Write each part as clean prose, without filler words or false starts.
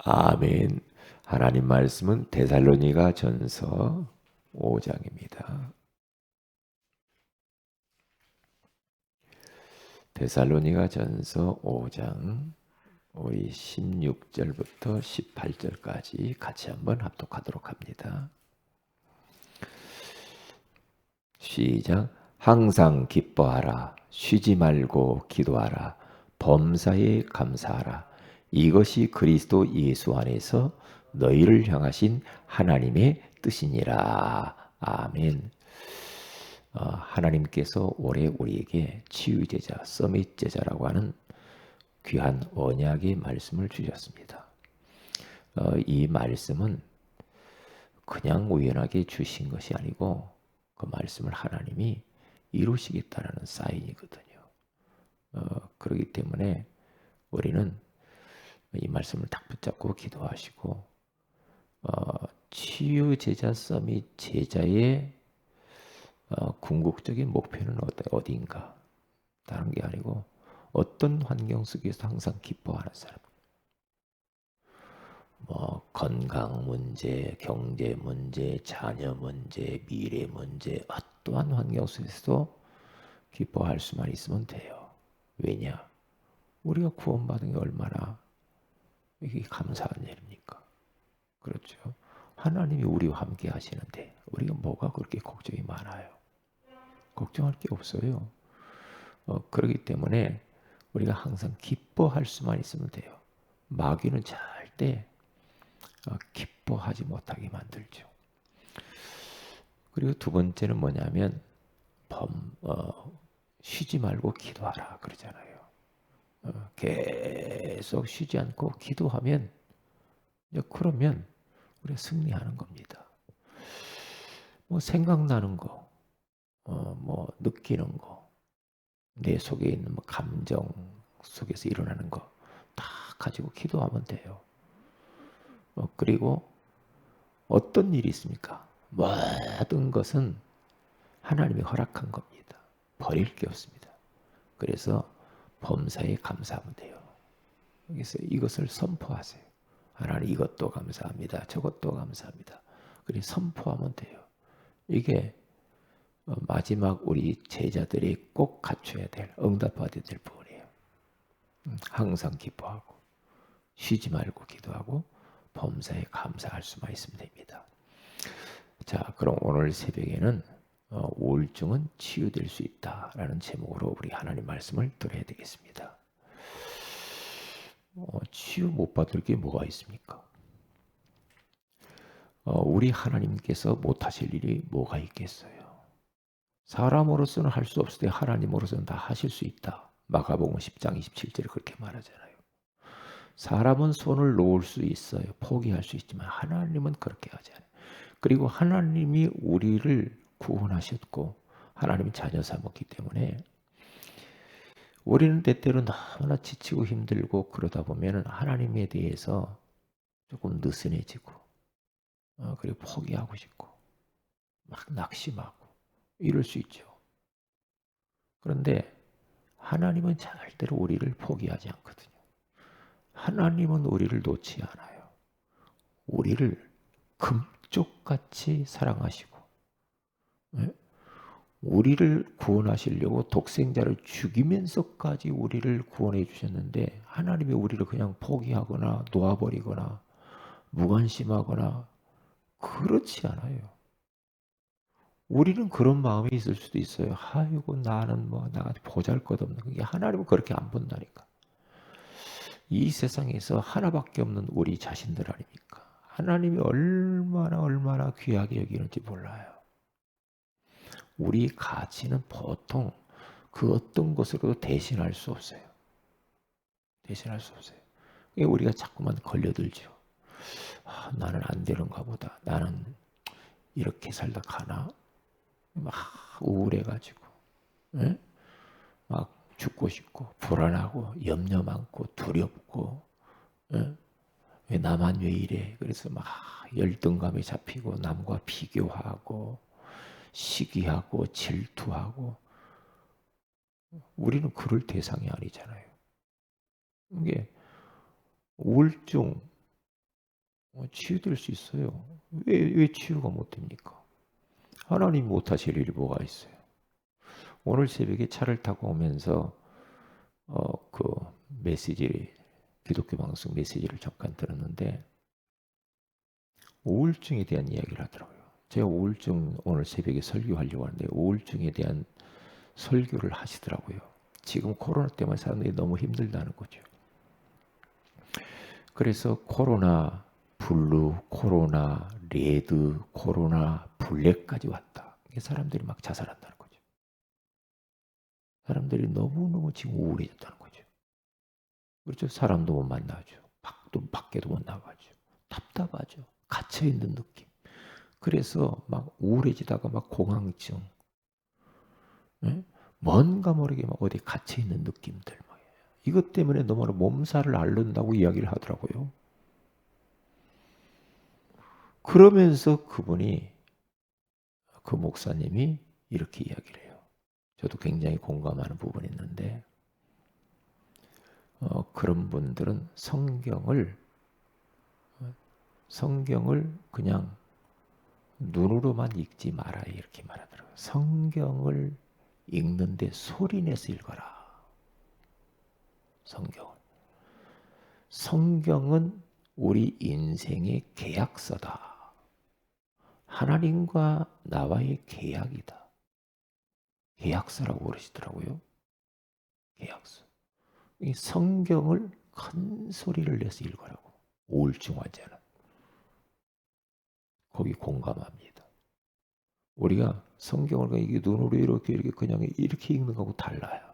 아멘. 하나님 말씀은 데살로니가 전서 5장입니다. 데살로니가 전서 5장 우리 16절부터 18절까지 같이 한번 합독하도록 합니다. 시작. 항상 기뻐하라. 쉬지 말고 기도하라. 범사에 감사하라. 이것이 그리스도 예수 안에서 너희를 향하신 하나님의 뜻이니라. 아멘. 하나님께서 올해 우리에게 치유제자, 서밋제자라고 하는 귀한 언약의 말씀을 주셨습니다. 이 말씀은 그냥 우연하게 주신 것이 아니고 그 말씀을 하나님이 이루시겠다라는 사인이거든요. 그렇기 때문에 우리는 이 말씀을 딱 붙잡고 기도하시고 치유제자 서밋 제자의 궁극적인 목표는 어디인가? 다른 게 아니고 어떤 환경 속에서 항상 기뻐하는 사람. 뭐 건강 문제, 경제 문제, 자녀 문제, 미래 문제, 어떠한 환경 속에서도 기뻐할 수만 있으면 돼요. 왜냐? 우리가 구원받은 게 얼마나 이게 감사한 일입니까? 그렇죠. 하나님이 우리와 함께 하시는데 우리가 뭐가 그렇게 걱정이 많아요? 걱정할 게 없어요. 그렇기 때문에 우리가 항상 기뻐할 수만 있으면 돼요. 마귀는 절대 기뻐하지 못하게 만들죠. 그리고 두 번째는 뭐냐면 쉬지 말고 기도하라 그러잖아요. 계속 쉬지 않고 기도하면 그러면 우리가 승리하는 겁니다. 뭐 생각나는 거, 뭐 느끼는 거, 내 속에 있는 뭐 감정 속에서 일어나는 거 다 가지고 기도하면 돼요. 그리고 어떤 일이 있습니까? 모든 것은 하나님이 허락한 겁니다. 버릴 게 없습니다. 그래서 범사에 감사하면 돼요. 그래서 이것을 선포하세요. 하나님 이것도 감사합니다. 저것도 감사합니다. 그리고 선포하면 돼요. 이게 마지막 우리 제자들이 꼭 갖춰야 될, 응답받아야 될 부분이에요. 항상 기뻐하고 쉬지 말고 기도하고 범사에 감사할 수만 있으면 됩니다. 자, 그럼 오늘 새벽에는 우울증은 치유될 수 있다라는 제목으로 우리 하나님 말씀을 들어야 되겠습니다. 치유 못 받을 게 뭐가 있습니까? 우리 하나님께서 못하실 일이 뭐가 있겠어요? 사람으로서는 할 수 없을 때 하나님으로서는 다 하실 수 있다. 마가복음 10장 27절에 그렇게 말하잖아요. 사람은 손을 놓을 수 있어요. 포기할 수 있지만 하나님은 그렇게 하지 않아요. 그리고 하나님이 우리를 구원하셨고 하나님이 자녀 삼았기 때문에 우리는 때때로 너무나 지치고 힘들고 그러다 보면 하나님에 대해서 조금 느슨해지고 그리고 포기하고 싶고 막 낙심하고 이럴 수 있죠. 그런데 하나님은 절대로 우리를 포기하지 않거든요. 하나님은 우리를 놓지 않아요. 우리를 금쪽같이 사랑하시고 우리를 구원하시려고 독생자를 죽이면서까지 우리를 구원해 주셨는데 하나님이 우리를 그냥 포기하거나 놓아버리거나 무관심하거나 그렇지 않아요. 우리는 그런 마음이 있을 수도 있어요. 아이고 나는 뭐 나한테 보잘것없는 그게 하나님은 그렇게 안 본다니까. 이 세상에서 하나밖에 없는 우리 자신들 아닙니까? 하나님이 얼마나 귀하게 여기는지 몰라요. 우리 가치는 보통 그 어떤 것으로도 대신할 수 없어요. 대신할 수 없어요. 우리가 자꾸만 걸려들죠. 나는 안 되는가 보다. 나는 이렇게 살다 가나? 막 우울해가지고, 예? 막 죽고 싶고, 불안하고, 염려 많고, 두렵고, 예? 왜 나만 왜 이래? 그래서 막 열등감이 잡히고, 남과 비교하고, 시기하고, 질투하고, 우리는 그럴 대상이 아니잖아요. 이게 우울증, 치유될 수 있어요. 왜 치유가 못 됩니까? 하나님 못하실 일이 뭐가 있어요? 오늘 새벽에 차를 타고 오면서 그 메시지를, 기독교 방송 메시지를 잠깐 들었는데 우울증에 대한 이야기를 하더라고요. 제가 우울증 오늘 새벽에 설교하려고 하는데 우울증에 대한 설교를 하시더라고요. 지금 코로나 때문에 사람들이 너무 힘들다는 거죠. 그래서 코로나 블루, 코로나 레드, 코로나 블랙까지 왔다. 사람들이 막 자살한다는 거죠. 사람들이 너무너무 지금 우울해졌다는 거죠. 그렇죠. 사람도 못 만나죠. 밖에도 못 나가죠. 답답하죠. 갇혀있는 느낌. 그래서 막 우울해지다가 막 공황증, 네? 뭔가 모르게 막 어디 갇혀있는 느낌들. 이것 때문에 너무나 몸살을 앓는다고 이야기를 하더라고요. 그러면서 그 목사님이 이렇게 이야기를 해요. 저도 굉장히 공감하는 부분이 있는데 그런 분들은 성경을 그냥 눈으로만 읽지 마라 이렇게 말하더라고요. 성경을 읽는데 소리내서 읽어라. 성경은 우리 인생의 계약서다. 하나님과 나와의 계약이다. 계약서라고 그러시더라고요. 계약서. 이 성경을 큰 소리를 내서 읽으라고. 우울증 환자는. 거기 공감합니다. 우리가 성경을 이게 눈으로 이렇게 그냥 이렇게 읽는 거하고 달라요.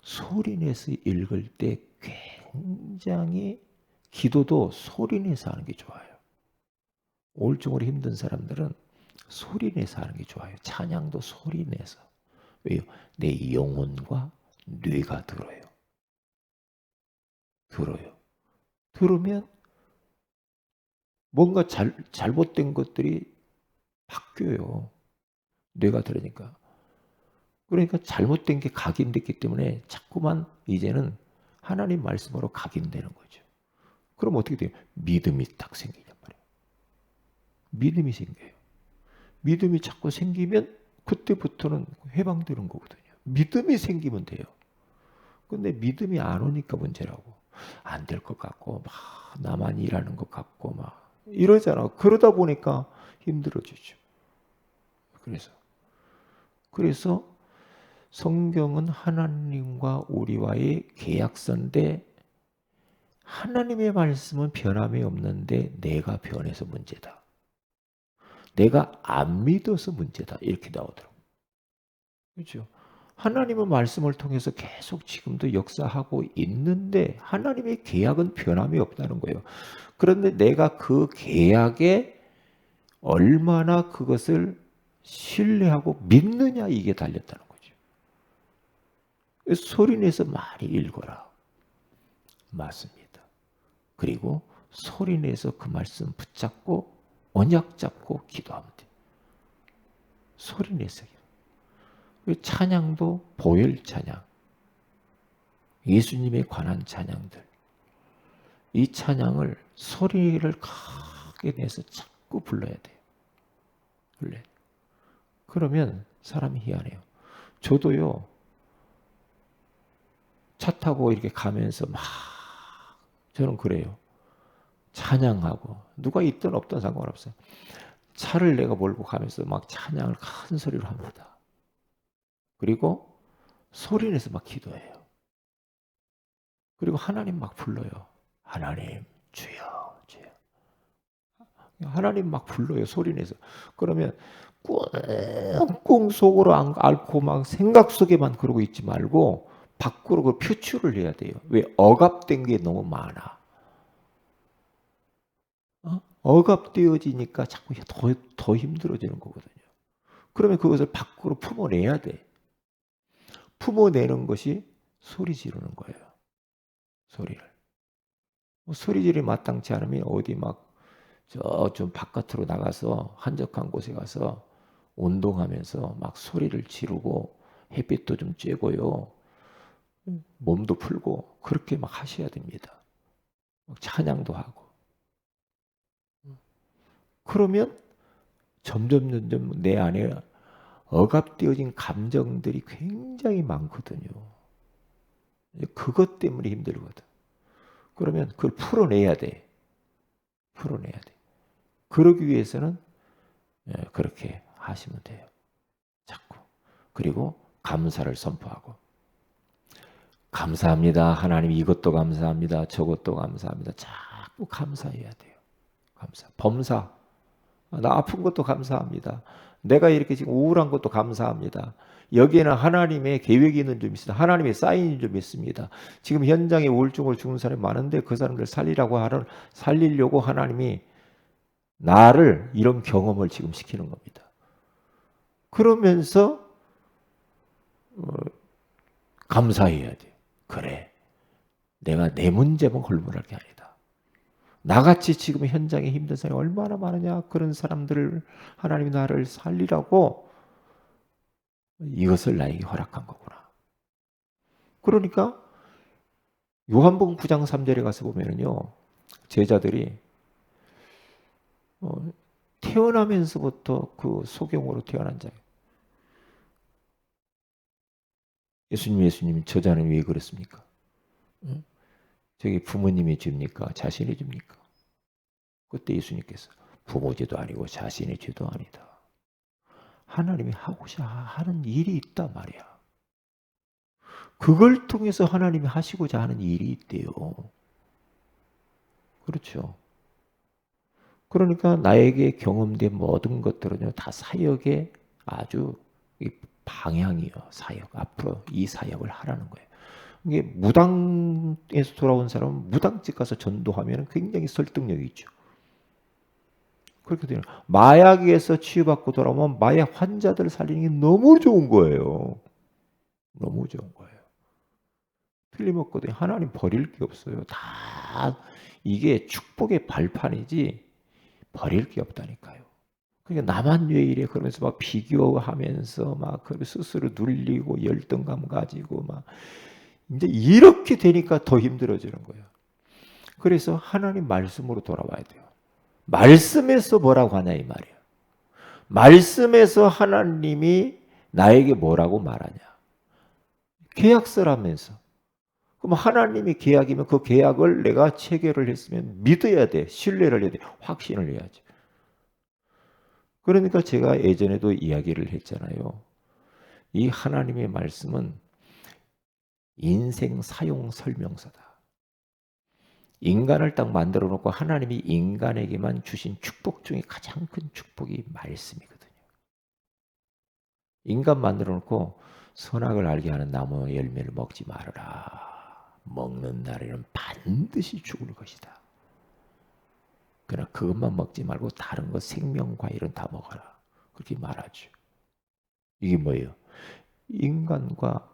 소리 내서 읽을 때 굉장히 기도도 소리 내서 하는 게 좋아요. 우울증으로 힘든 사람들은 소리 내서 하는 게 좋아요. 찬양도 소리 내서. 왜요? 내 영혼과 뇌가 들어요. 들으면 뭔가 잘못된 것들이 바뀌어요. 뇌가 들으니까. 그러니까 잘못된 게 각인됐기 때문에 자꾸만 이제는 하나님 말씀으로 각인되는 거죠. 그럼 어떻게 돼요? 믿음이 딱 생기냔 말이에요. 믿음이 생겨요. 믿음이 자꾸 생기면 그때부터는 해방되는 거거든요. 믿음이 생기면 돼요. 근데 믿음이 안 오니까 문제라고. 안 될 것 같고 막 나만 일하는 것 같고 막 이러잖아. 그러다 보니까 힘들어지죠. 그래서 성경은 하나님과 우리와의 계약서인데 하나님의 말씀은 변함이 없는데 내가 변해서 문제다. 내가 안 믿어서 문제다. 이렇게 나오더라고요. 그렇죠? 하나님은 말씀을 통해서 계속 지금도 역사하고 있는데 하나님의 계약은 변함이 없다는 거예요. 그런데 내가 그 계약에 얼마나 그것을 신뢰하고 믿느냐 이게 달렸다는 거죠. 소리내서 많이 읽어라. 맞습니다. 그리고 소리내서 그 말씀 붙잡고 언약 잡고 기도하면 돼요. 소리내서. 찬양도 보혈 찬양. 예수님에 관한 찬양들. 이 찬양을 소리를 크게 내서 자꾸 불러야 돼요. 그러면 사람이 희한해요. 저도요. 차 타고 이렇게 가면서 막 저는 그래요. 찬양하고 누가 있든 없든 상관없어요. 차를 내가 몰고 가면서 막 찬양을 큰 소리로 합니다. 그리고 소리내서 막 기도해요. 그리고 하나님 막 불러요. 하나님 주여 주여. 하나님 막 불러요. 소리내서. 그러면 꽁꽁 속으로 앓고 막 생각 속에만 그러고 있지 말고 밖으로 그 표출을 해야 돼요. 왜? 억압된 게 너무 많아. 억압되어지니까 자꾸 더 힘들어지는 거거든요. 그러면 그것을 밖으로 품어내야 돼. 품어내는 것이 소리 지르는 거예요. 소리를. 소리 지르기 마땅치 않으면 어디 막 좀 바깥으로 나가서 한적한 곳에 가서 운동하면서 막 소리를 지르고 햇빛도 좀 쬐고요. 몸도 풀고 그렇게 막 하셔야 됩니다. 찬양도 하고. 그러면 점점 내 안에 억압되어진 감정들이 굉장히 많거든요. 그것 때문에 힘들거든. 그러면 그걸 풀어내야 돼. 풀어내야 돼. 그러기 위해서는 그렇게 하시면 돼요. 자꾸. 그리고 감사를 선포하고. 감사합니다. 하나님 이것도 감사합니다. 저것도 감사합니다. 자꾸 감사해야 돼요. 감사. 범사. 나 아픈 것도 감사합니다. 내가 이렇게 지금 우울한 것도 감사합니다. 여기에는 하나님의 계획이 있는 점 있습니다. 하나님의 사인이 좀 있습니다. 지금 현장에 우울증을 죽는 사람이 많은데 그 사람들 살리려고 하나님이 나를 이런 경험을 지금 시키는 겁니다. 그러면서 감사해야 돼요. 그래, 내가 내 문제만 골몰할 게 아니다. 나같이 지금 현장에 힘든 사람이 얼마나 많으냐. 그런 사람들을 하나님이 나를 살리라고 이것을 나에게 허락한 거구나. 그러니까 요한복음 9장 3절에 가서 보면은요, 제자들이 태어나면서부터 그 소경으로 태어난 자예요. 예수님, 저자는 왜 그랬습니까? 저기 부모님이 줍니까? 자신이 줍니까? 그때 예수님께서 부모 죄도 아니고 자신의 죄도 아니다. 하나님이 하고자 하는 일이 있단 말이야. 그걸 통해서 하나님이 하시고자 하는 일이 있대요. 그렇죠. 그러니까 나에게 경험된 모든 것들은요, 다 사역의 아주 방향이요. 사역. 앞으로 이 사역을 하라는 거예요. 이게 무당에서 돌아온 사람은 무당집 가서 전도하면 굉장히 설득력이 있죠. 그렇게 돼요. 마약에서 치유받고 돌아오면 마약 환자들을 살리는 게 너무 좋은 거예요. 너무 좋은 거예요. 틀림없거든요. 하나님 버릴 게 없어요. 다 이게 축복의 발판이지 버릴 게 없다니까요. 그러니까 나만 왜 이래 그러면서 막 비교하면서 막 스스로 눌리고 열등감 가지고 막 이제 이렇게 되니까 더 힘들어지는 거예요. 그래서 하나님 말씀으로 돌아와야 돼요. 말씀에서 뭐라고 하냐 이 말이에요. 말씀에서 하나님이 나에게 뭐라고 말하냐. 계약서라면서. 그럼 하나님이 계약이면 그 계약을 내가 체결을 했으면 믿어야 돼. 신뢰를 해야 돼. 확신을 해야지. 그러니까 제가 예전에도 이야기를 했잖아요. 이 하나님의 말씀은 인생 사용 설명서다. 인간을 딱 만들어 놓고 하나님이 인간에게만 주신 축복 중에 가장 큰 축복이 말씀이거든요. 인간 만들어 놓고 선악을 알게 하는 나무 열매를 먹지 말아라. 먹는 날에는 반드시 죽을 것이다. 그러나 그것만 먹지 말고 다른 거 생명 과일은 다 먹어라. 그렇게 말하죠. 이게 뭐예요? 인간과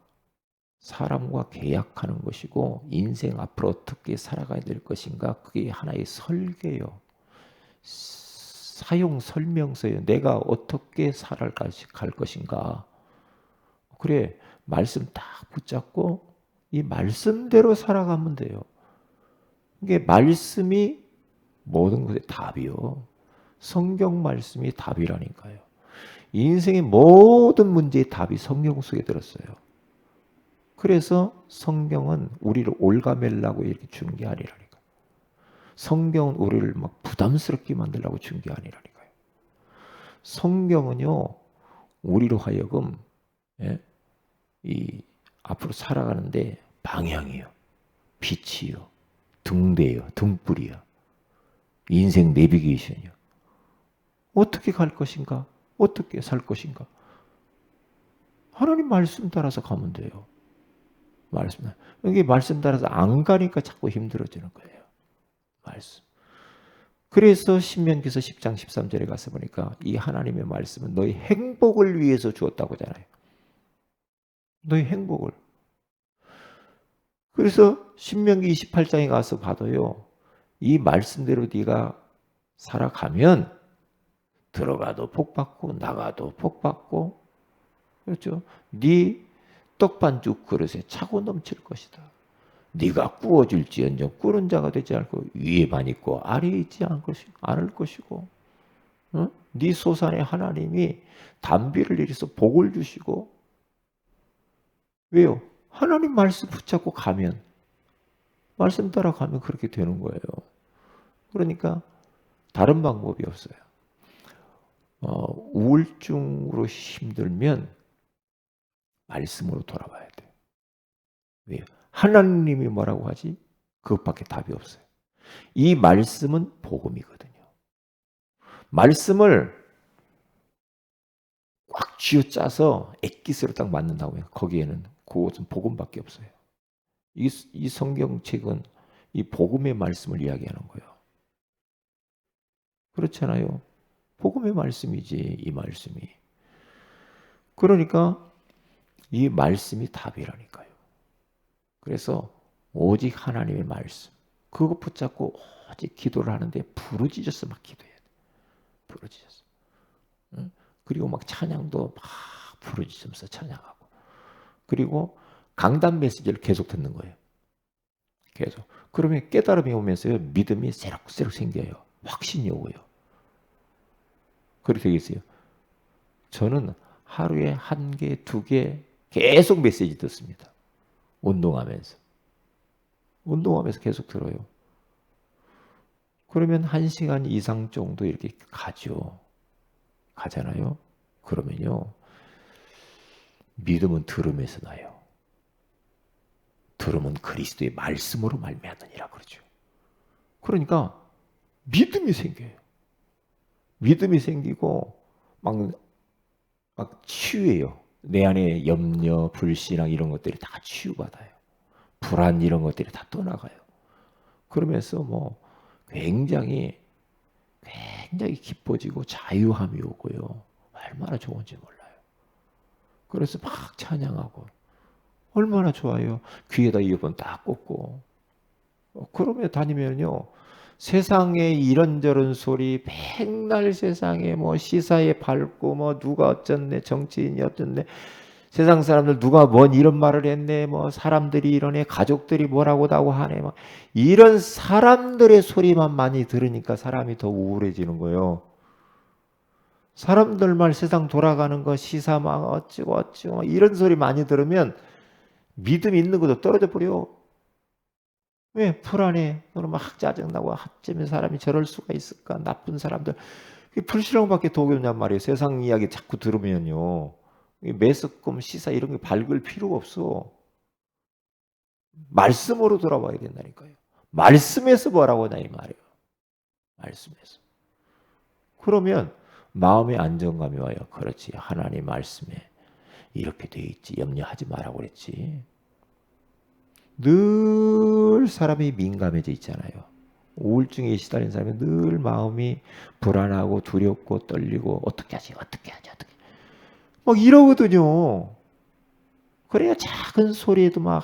사람과 계약하는 것이고 인생 앞으로 어떻게 살아가야 될 것인가 그게 하나의 설계요. 사용 설명서예요. 내가 어떻게 살아갈 것인가. 그래 말씀 딱 붙잡고 이 말씀대로 살아가면 돼요. 이게 말씀이 모든 것의 답이요. 성경 말씀이 답이라니까요. 인생의 모든 문제의 답이 성경 속에 들었어요. 그래서 성경은 우리를 올가매려고 이렇게 주는 게 아니라니까요. 성경은 우리를 막 부담스럽게 만들려고 준 게 아니라니까요. 성경은요, 우리로 하여금 이 앞으로 살아가는데 방향이요, 빛이요, 등대요, 등불이요, 인생 내비게이션이요. 어떻게 갈 것인가? 어떻게 살 것인가? 하나님 말씀 따라서 가면 돼요. 말씀. 여기 말씀 따라서 안 가니까 자꾸 힘들어지는 거예요. 말씀. 그래서 신명기서 10장 13절에 가서 보니까 이 하나님의 말씀은 너희 행복을 위해서 주었다고 하잖아요. 너희 행복을. 그래서 신명기 28장에 가서 봐도요. 이 말씀대로 네가 살아가면 들어가도 복 받고 나가도 복 받고 그렇죠? 네 떡반죽 그릇에 차고 넘칠 것이다. 네가 구워질지언정 꾸는 자가 되지 않고 위에만 있고 아래에 있지 않을 것이고 어? 네 소산에 하나님이 단비를 내려서 복을 주시고 왜요? 하나님 말씀 붙잡고 가면 말씀 따라가면 그렇게 되는 거예요. 그러니까 다른 방법이 없어요. 우울증으로 힘들면 말씀으로 돌아와야 돼요. 왜요? 하나님이 뭐라고 하지? 그것밖에 답이 없어요. 이 말씀은 복음이거든요. 말씀을 꽉 쥐어짜서 액기스로 딱 맞는다고 해요. 거기에는 그것은 복음밖에 없어요. 이 성경책은 이 복음의 말씀을 이야기하는 거예요. 그렇잖아요. 복음의 말씀이지, 이 말씀이. 그러니까 이 말씀이 답이라니까요. 그래서 오직 하나님의 말씀, 그거 붙잡고 오직 기도를 하는데 부르짖어서 막 기도해야 돼. 부르짖어서. 응? 그리고 막 찬양도 막 부르짖으면서 찬양하고. 그리고 강단 메시지를 계속 듣는 거예요. 계속. 그러면 깨달음이 오면서요, 믿음이 새록새록 생겨요. 확신이 오고요. 그렇게 되겠어요. 저는 하루에 1개, 2개 계속 메시지 듣습니다. 운동하면서. 운동하면서 계속 들어요. 그러면 1시간 이상 정도 이렇게 가죠. 가잖아요. 그러면요. 믿음은 들음에서 나요. 들음은 그리스도의 말씀으로 말미암느니라 그러죠. 그러니까 믿음이 생겨요. 믿음이 생기고 막 치유해요. 내 안에 염려, 불신앙 이런 것들이 다 치유받아요. 불안 이런 것들이 다 떠나가요. 그러면서 뭐 굉장히 기뻐지고 자유함이 오고요. 얼마나 좋은지 몰라요. 그래서 막 찬양하고 얼마나 좋아요. 귀에다 이어폰 딱 꽂고 그러며 다니면요. 세상에 이런저런 소리 맨날 세상에 뭐 시사에 밟고 뭐 누가 어쩌네 정치인이 어쩌네 세상 사람들 누가 뭔 이런 말을 했네 뭐 사람들이 이러네 가족들이 뭐라고 다고 하네 막 이런 사람들의 소리만 많이 들으니까 사람이 더 우울해지는 거예요. 사람들 말 세상 돌아가는 거 시사 막 어찌고 이런 소리 많이 들으면 믿음 있는 것도 떨어져 버려. 왜? 불안해. 너는 막 짜증나고 어쩌면 사람이 저럴 수가 있을까? 나쁜 사람들. 불신앙밖에 도움이 없냔 말이에요. 세상 이야기 자꾸 들으면요. 매스컴 시사 이런 게 밝을 필요가 없어. 말씀으로 돌아와야 된다니까요. 말씀에서 뭐라고 하냐 이 말이에요. 말씀에서. 그러면 마음의 안정감이 와요. 그렇지. 하나님 말씀에 이렇게 돼 있지. 염려하지 말라고 그랬지. 늘 사람이 민감해져 있잖아요. 우울증에 시달린 사람이 늘 마음이 불안하고 두렵고 떨리고 어떻게 하지 어떻게 막 이러거든요. 그래야 작은 소리에도 막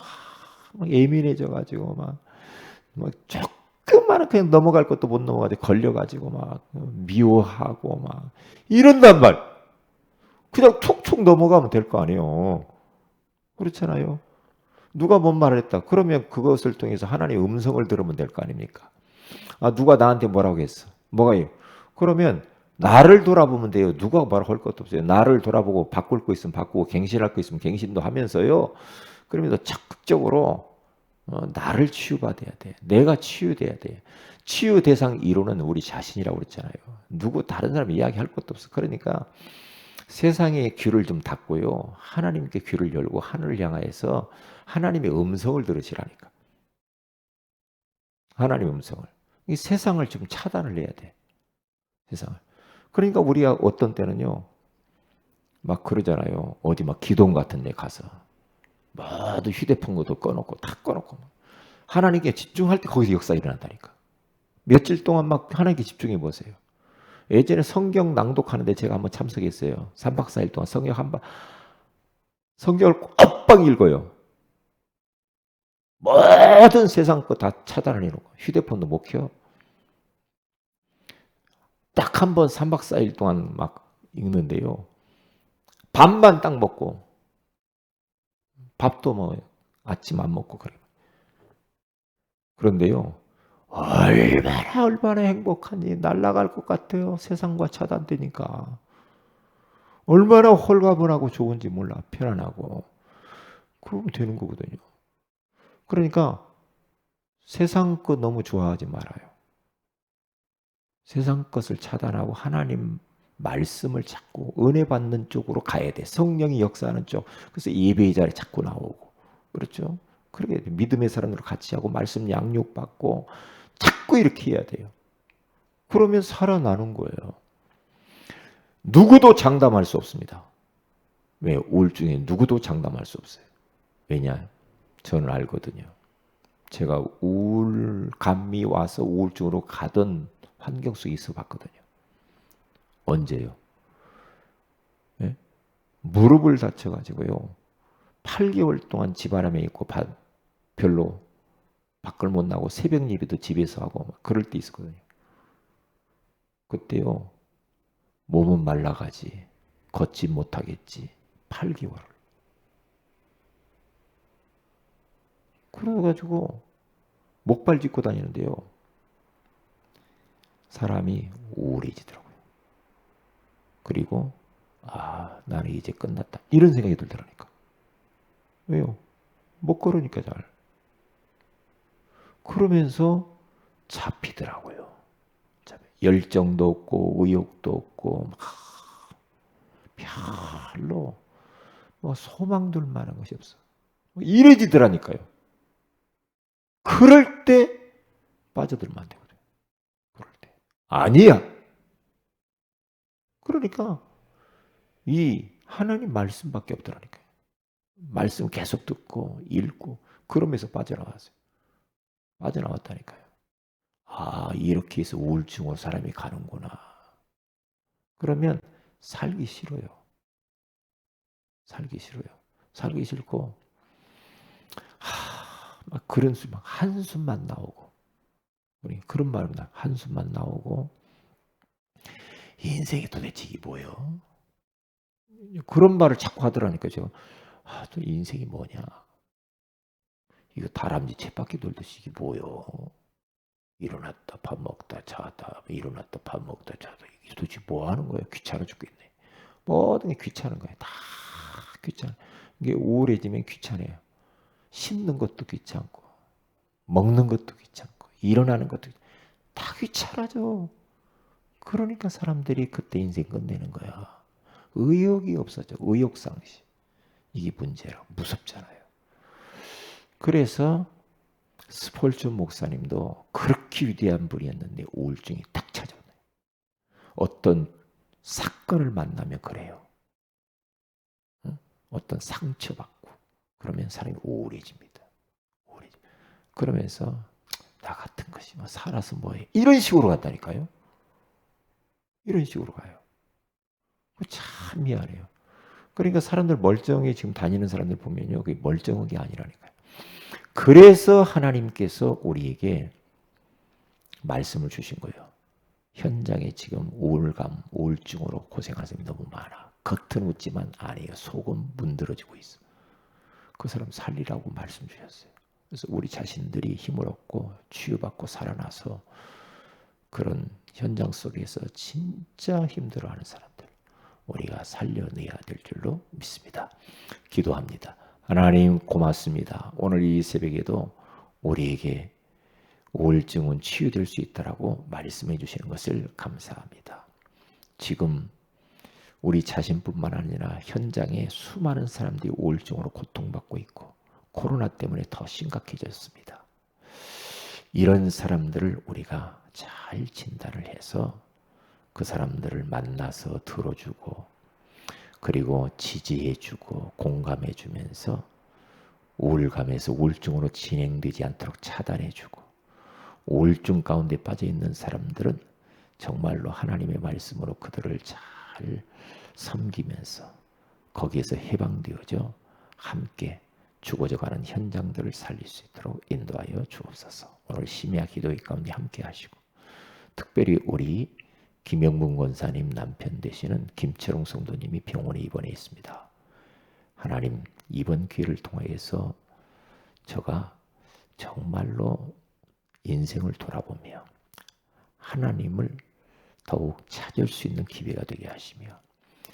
예민해져 가지고 막 조금만 그냥 넘어갈 것도 못 넘어가지고 걸려가지고 막 미워하고 막 이런단 말. 그냥 툭툭 넘어가면 될 거 아니에요. 그렇잖아요. 누가 뭔 말을 했다. 그러면 그것을 통해서 하나님의 음성을 들으면 될 거 아닙니까? 아, 누가 나한테 뭐라고 했어. 뭐가요? 그러면 나를 돌아보면 돼요. 누가 뭐라고 할 것도 없어요. 나를 돌아보고 바꿀 거 있으면 바꾸고 갱신할 거 있으면 갱신도 하면서요. 그러면서 적극적으로 나를 치유받아야 돼. 내가 치유돼야 돼. 치유 대상 1호는 우리 자신이라고 그랬잖아요. 누구 다른 사람 이야기할 것도 없어. 그러니까 세상의 귀를 좀 닫고요. 하나님께 귀를 열고 하늘을 향하여서 하나님의 음성을 들으시라니까. 하나님의 음성을. 이 세상을 좀 차단을 해야 돼. 세상을. 그러니까 우리가 어떤 때는요. 막 그러잖아요. 어디 막 기동 같은 데 가서 모두 휴대폰 것도 꺼놓고 다 꺼놓고 하나님께 집중할 때 거기서 역사 일어난다니까. 며칠 동안 막 하나님께 집중해 보세요. 예전에 성경 낭독하는데 제가 한번 참석했어요. 3박 4일 동안 성경을 꽉 읽어요. 모든 세상 거 다 차단을 해놓고 휴대폰도 못 켜. 딱 한 번 3박 4일 동안 막 읽는데요. 밥만 딱 먹고 밥도 뭐 아침 안 먹고 그래요. 그런데요. 얼마나 행복하니. 날아갈 것 같아요. 세상과 차단되니까. 얼마나 홀가분하고 좋은지 몰라. 편안하고. 그러면 되는 거거든요. 그러니까 세상 것 너무 좋아하지 말아요. 세상 것을 차단하고 하나님 말씀을 찾고 은혜 받는 쪽으로 가야 돼. 성령이 역사하는 쪽. 그래서 예배의 자리에 자꾸 나오고. 그렇죠? 그러게 믿음의 사람으로 같이 하고 말씀 양육받고 자꾸 이렇게 해야 돼요. 그러면 살아나는 거예요. 누구도 장담할 수 없습니다. 왜? 우울증에 누구도 장담할 수 없어요. 왜냐? 저는 알거든요. 제가 우울감이 와서 우울증으로 가던 환경 속에 있어 봤거든요. 언제요? 네? 무릎을 다쳐가지고요. 8개월 동안 집안에 있고 별로 밖을 못 나고 새벽 예배도 집에서 하고 막 그럴 때 있었거든요. 그때요. 몸은 말라가지 걷지 못하겠지. 8개월. 그래가지고 목발 짚고 다니는데요. 사람이 우울해지더라고요. 그리고 나는 이제 끝났다. 이런 생각이 들더라니까. 왜요? 못 걸으니까 잘. 그러면서 잡히더라고요. 열정도 없고 의욕도 없고 별로 소망들 만한 것이 없어. 이래지더라니까요. 그럴 때 빠져들면 안 되거든요. 그럴 때. 아니야. 그러니까 이 하나님 말씀밖에 없더라니까요. 말씀 계속 듣고 읽고 그러면서 빠져나왔어요. 빠져나왔다니까요. 이렇게 해서 우울증으로 사람이 가는구나. 그러면 살기 싫어요. 살기 싫어요. 살기 싫고 막 그런 막 한숨만 나오고 우리 그런 말입니다. 한숨만 나오고 인생이 도대체 이게 뭐예요? 그런 말을 자꾸 하더라니까요. 제가 또 인생이 뭐냐? 이거 다람쥐 쳇바퀴 돌듯이 이게 뭐요? 일어났다 밥 먹다 자다 일어났다 밥 먹다 자다 이게 도대체 뭐 하는 거예요? 귀찮아 죽겠네. 모든 게 귀찮은 거예요. 다 귀찮아. 이게 우울해지면 귀찮아요. 씹는 것도 귀찮고 먹는 것도 귀찮고 일어나는 것도 다 귀찮아져. 그러니까 사람들이 그때 인생 끝내는 거야. 의욕이 없어져. 의욕상실. 이게 문제라고. 무섭잖아요. 그래서 스폴츠 목사님도 그렇게 위대한 분이었는데 우울증이 딱 찾아오네. 어떤 사건을 만나면 그래요. 응? 어떤 상처받고 그러면 사람이 우울해집니다. 우울해집니다. 그러면서 나 같은 것이 뭐 살아서 뭐해. 이런 식으로 간다니까요. 이런 식으로 가요. 참 미안해요. 그러니까 사람들 멀쩡히 지금 다니는 사람들 보면요. 그게 멀쩡한 게 아니라니까요. 그래서 하나님께서 우리에게 말씀을 주신 거예요. 현장에 지금 우울감, 우울증으로 고생하는 사람이 너무 많아. 겉은 웃지만 안에요. 속은 문드러지고 있어. 그 사람 살리라고 말씀 주셨어요. 그래서 우리 자신들이 힘을 얻고 치유받고 살아나서 그런 현장 속에서 진짜 힘들어하는 사람들 우리가 살려내야 될 줄로 믿습니다. 기도합니다. 하나님 고맙습니다. 오늘 이 새벽에도 우리에게 우울증은 치유될 수 있다라고 말씀해 주시는 것을 감사합니다. 지금 우리 자신뿐만 아니라 현장에 수많은 사람들이 우울증으로 고통받고 있고 코로나 때문에 더 심각해졌습니다. 이런 사람들을 우리가 잘 진단을 해서 그 사람들을 만나서 들어주고 그리고 지지해주고 공감해주면서 우울감에서 우울증으로 진행되지 않도록 차단해주고 우울증 가운데 빠져있는 사람들은 정말로 하나님의 말씀으로 그들을 잘 섬기면서 거기에서 해방되어져 함께 죽어져가는 현장들을 살릴 수 있도록 인도하여 주옵소서. 오늘 심야 기도회 가운데 함께 하시고 특별히 우리 김영문 권사님 남편 되시는 김철웅 성도님이 병원에 입원해 있습니다. 하나님 이번 기회를 통해서 저가 정말로 인생을 돌아보며 하나님을 더욱 찾을 수 있는 기회가 되게 하시며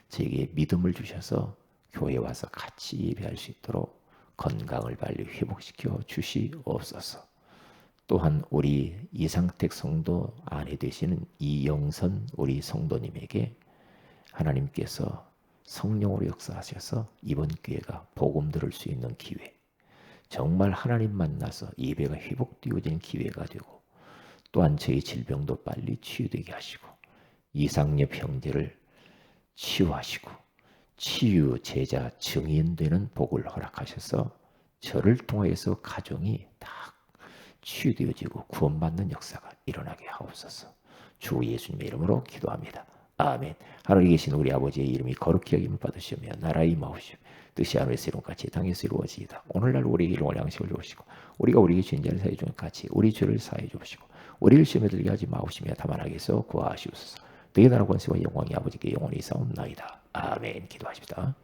저에게 믿음을 주셔서 교회에 와서 같이 예배할 수 있도록 건강을 빨리 회복시켜 주시옵소서. 또한 우리 이상택 성도 아내 되시는 이영선 우리 성도님에게 하나님께서 성령으로 역사하셔서 이번 기회가 복음 들을 수 있는 기회, 정말 하나님 만나서 예배가 회복되어지는 기회가 되고, 또한 저희 질병도 빨리 치유되게 하시고 이상엽 형제를 치유하시고 치유 제자 증인되는 복을 허락하셔서 저를 통하여서 가정이 다 치유되어지고 구원받는 역사가 일어나게 하옵소서. 주 예수님의 이름으로 기도합니다. 아멘. 하늘에 계신 우리 아버지의 이름이 거룩히 여김을 받으시며 나라의 임하옵시며 뜻이 하늘에서 이룬같이 땅에서 이루어지이다. 오늘날 우리에게 일용할 양식을 주옵시고 우리가 우리에게 죄인자를 사해 주는 같이 우리 죄를 사해 주옵시고 우리를 시험에 들게 하지 마옵시며 다만 악에서 구하시옵소서. 너희 나라 권세와 영광이 아버지께 영원히 있사옵나이다. 아멘. 기도하십시다.